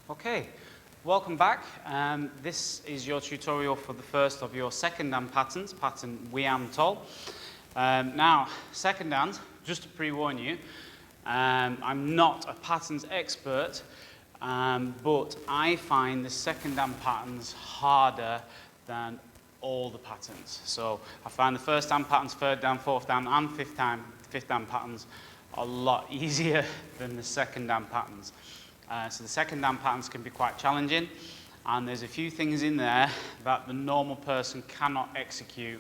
Okay, welcome back. This is your tutorial for the first of your second hand patterns, pattern Wiam Tol. Now, second hand, just to pre-warn you, I'm not a patterns expert, but I find the second hand patterns harder than all the patterns. So I find the first hand patterns, third hand, fourth hand, and fifth hand patterns a lot easier than the second hand patterns. So the second hand patterns can be quite challenging, and there's a few things in there that the normal person cannot execute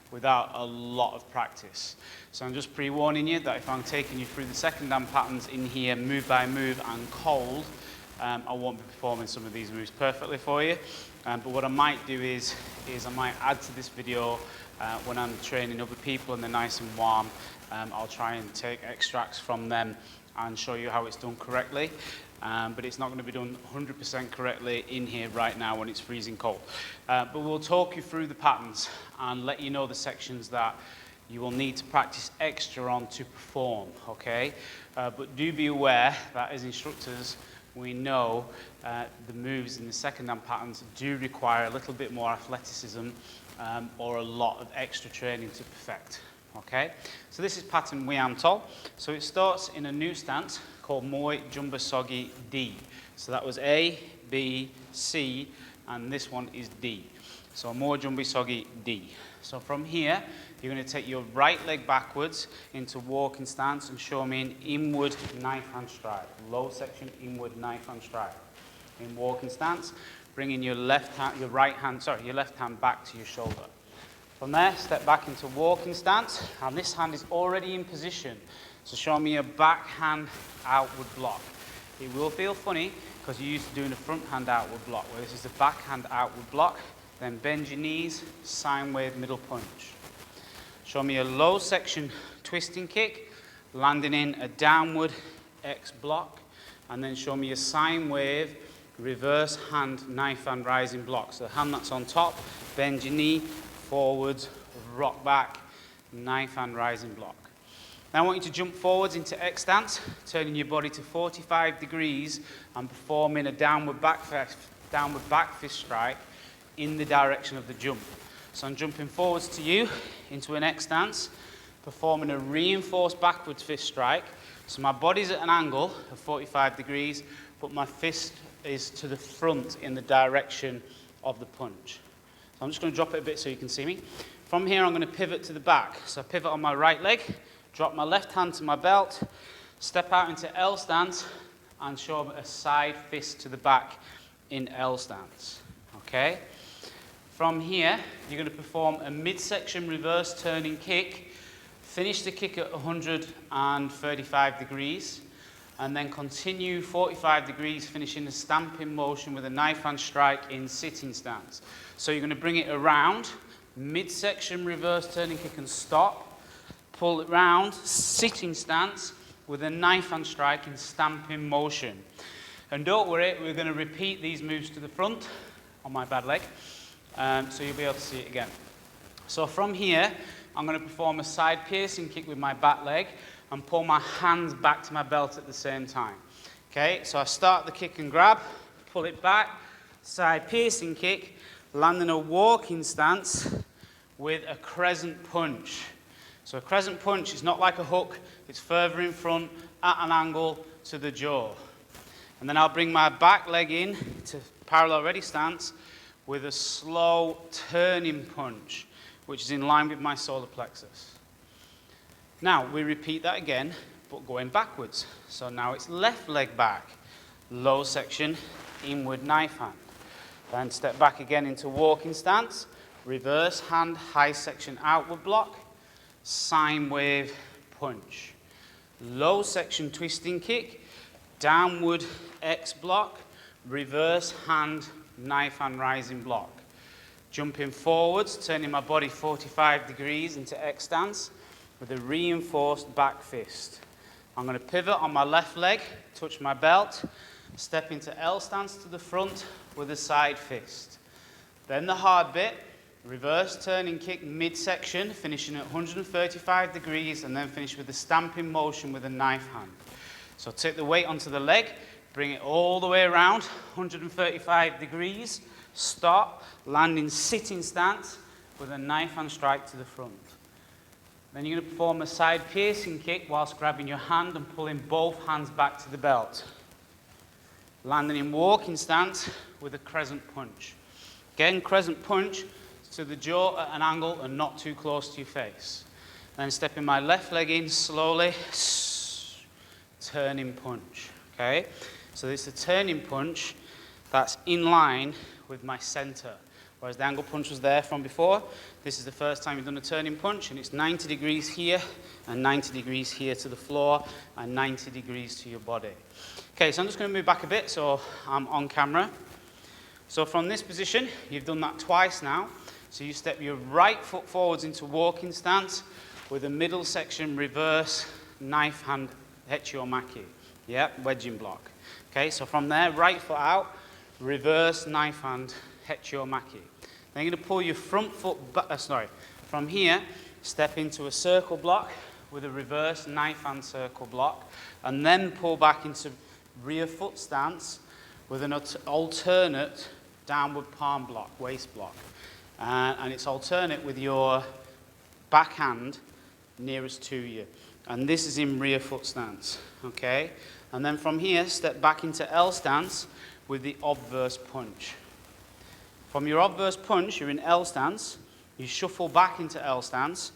without a lot of practice. So I'm just pre-warning you that if I'm taking you through the second hand patterns in here move by move and cold, I won't be performing some of these moves perfectly for you. But what I might do is I might add to this video when I'm training other people and they're nice and warm. I'll try and take extracts from them and show you how it's done correctly. But it's not going to be done 100% correctly in here right now when it's freezing cold. But we'll talk you through the patterns and let you know the sections that you will need to practice extra on to perform, okay? But do be aware that as instructors, we know the moves in the second hand patterns do require a little bit more athleticism or a lot of extra training to perfect. Okay, so this is pattern Wiam Tol. So it starts in a new stance called Moi Jumba Sogi D. So that was A, B, C, and this one is D. So Moi Jumba Sogi D. So from here, you're going to take your right leg backwards into walking stance and show me an inward knife hand strike. Low section inward knife hand strike. In walking stance, bringing your left hand back to your shoulder. From there, step back into walking stance, and this hand is already in position. So show me a backhand outward block. It will feel funny because you're used to doing a front hand outward block, where this is the backhand outward block. Then bend your knees, sine wave middle punch. Show me a low section twisting kick, landing in a downward X block, and then show me a sine wave reverse hand knife hand rising block. So the hand that's on top, bend your knee, forwards, rock back, knife hand rising block. Now I want you to jump forwards into X stance, turning your body to 45 degrees and performing a downward back fist strike in the direction of the jump. So I'm jumping forwards to you into an X stance, performing a reinforced backwards fist strike. So my body's at an angle of 45 degrees, but my fist is to the front in the direction of the punch. So I'm just going to drop it a bit so you can see me. From here, I'm going to pivot to the back. So I pivot on my right leg, drop my left hand to my belt, step out into L stance, and show a side fist to the back in L stance. Okay? From here, you're going to perform a midsection reverse turning kick, finish the kick at 135 degrees, and then continue 45 degrees, finishing the stamping motion with a knife hand strike in sitting stance. So you're going to bring it around, midsection reverse turning kick and stop, pull it round, sitting stance with a knife hand strike in stamping motion. And don't worry, we're going to repeat these moves to the front on my bad leg, so you'll be able to see it again. So from here, I'm going to perform a side piercing kick with my back leg and pull my hands back to my belt at the same time. Okay, so I start the kick and grab, pull it back, side piercing kick, land in a walking stance with a crescent punch. So a crescent punch is not like a hook, it's further in front at an angle to the jaw. And then I'll bring my back leg in to parallel ready stance with a slow turning punch, which is in line with my solar plexus. Now, we repeat that again, but going backwards. So now it's left leg back, low section, inward knife hand. Then step back again into walking stance, reverse hand, high section outward block, sine wave punch. Low section twisting kick, downward X block, reverse hand, knife hand rising block. Jumping forwards, turning my body 45 degrees into X stance with a reinforced back fist. I'm going to pivot on my left leg, touch my belt, step into L stance to the front with a side fist. Then the hard bit, reverse turning kick midsection, finishing at 135 degrees, and then finish with a stamping motion with a knife hand. So take the weight onto the leg, Bring it all the way around, 135 degrees. Stop, land in sitting stance with a knife hand strike to the front. Then you're going to perform a side piercing kick whilst grabbing your hand and pulling both hands back to the belt. Landing in walking stance with a crescent punch. Again, crescent punch to the jaw at an angle and not too close to your face. Then stepping my left leg in slowly, turning punch. Okay? So this is a turning punch that's in line with my center. Whereas the angle punch was there from before, this is the first time you've done a turning punch, and it's 90 degrees here, and 90 degrees here to the floor, and 90 degrees to your body. Okay, so I'm just going to move back a bit so I'm on camera. So from this position, you've done that twice now. So you step your right foot forwards into walking stance with a middle section reverse knife hand hechio-maki. Yeah, wedging block. Okay, so from there, right foot out, reverse knife hand hechio-maki. Then you're going to pull your front foot back, from here, step into a circle block with a reverse knife hand circle block, and then pull back into rear foot stance with an alternate downward palm block, waist block. And it's alternate with your backhand nearest to you. And this is in rear foot stance, okay? And then from here, step back into L stance with the obverse punch. From your obverse punch, you're in L stance. You shuffle back into L stance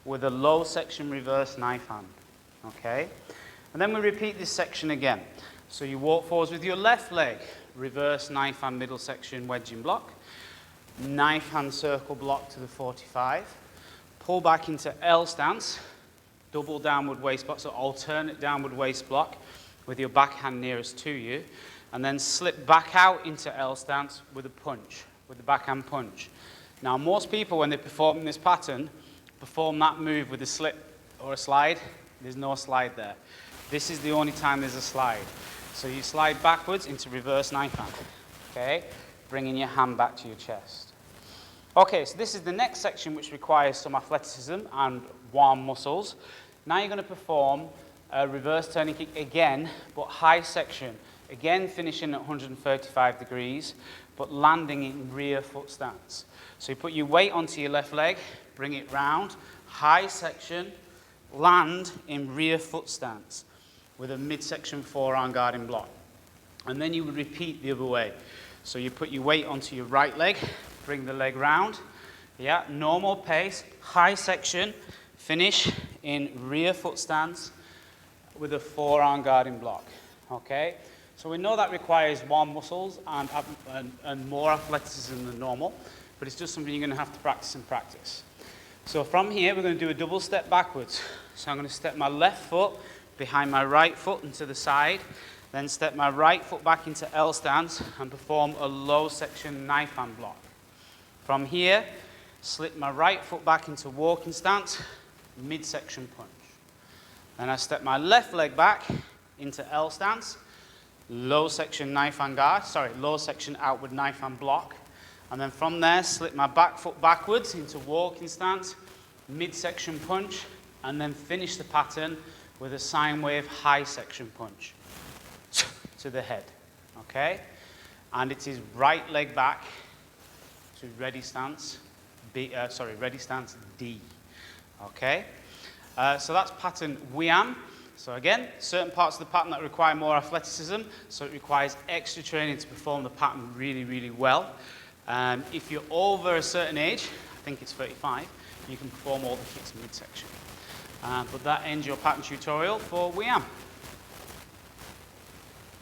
with a low section reverse knife hand, okay? And then we repeat this section again. So you walk forwards with your left leg, reverse knife hand middle section wedging block, knife hand circle block to the 45, pull back into L stance, double downward waist block, so alternate downward waist block with your backhand nearest to you, and then slip back out into L stance with a punch, with the backhand punch. Now most people, when they're performing this pattern, perform that move with a slip or a slide. There's no slide there. This is the only time there's a slide. So you slide backwards into reverse knife hand, okay? Bringing your hand back to your chest. Okay, so this is the next section which requires some athleticism and warm muscles. Now you're going to perform a reverse turning kick again, but high section. Again, finishing at 135 degrees, but landing in rear foot stance. So you put your weight onto your left leg, bring it round, high section, land in rear foot stance with a midsection forearm guarding block. And then you would repeat the other way. So you put your weight onto your right leg, bring the leg round, yeah, normal pace, high section, finish in rear foot stance with a forearm guarding block, okay? So we know that requires warm muscles and more athleticism than normal, but it's just something you're going to have to practice and practice. So from here, we're going to do a double step backwards. So I'm going to step my left foot behind my right foot and to the side, then step my right foot back into L stance and perform a low section knife hand block. From here, slip my right foot back into walking stance, midsection punch. Then I step my left leg back into L stance, low section knife hand guard, low section outward knife hand block. And then from there, slip my back foot backwards into walking stance, midsection punch, and then finish the pattern with a sine wave high section punch to the head, okay? And it is right leg back to ready stance, ready stance D, okay? So that's pattern Wiam. So again, certain parts of the pattern that require more athleticism, so it requires extra training to perform the pattern really, really well. If you're over a certain age, I think it's 35, you can perform all the kicks midsection. But that ends your pattern tutorial for Wiam.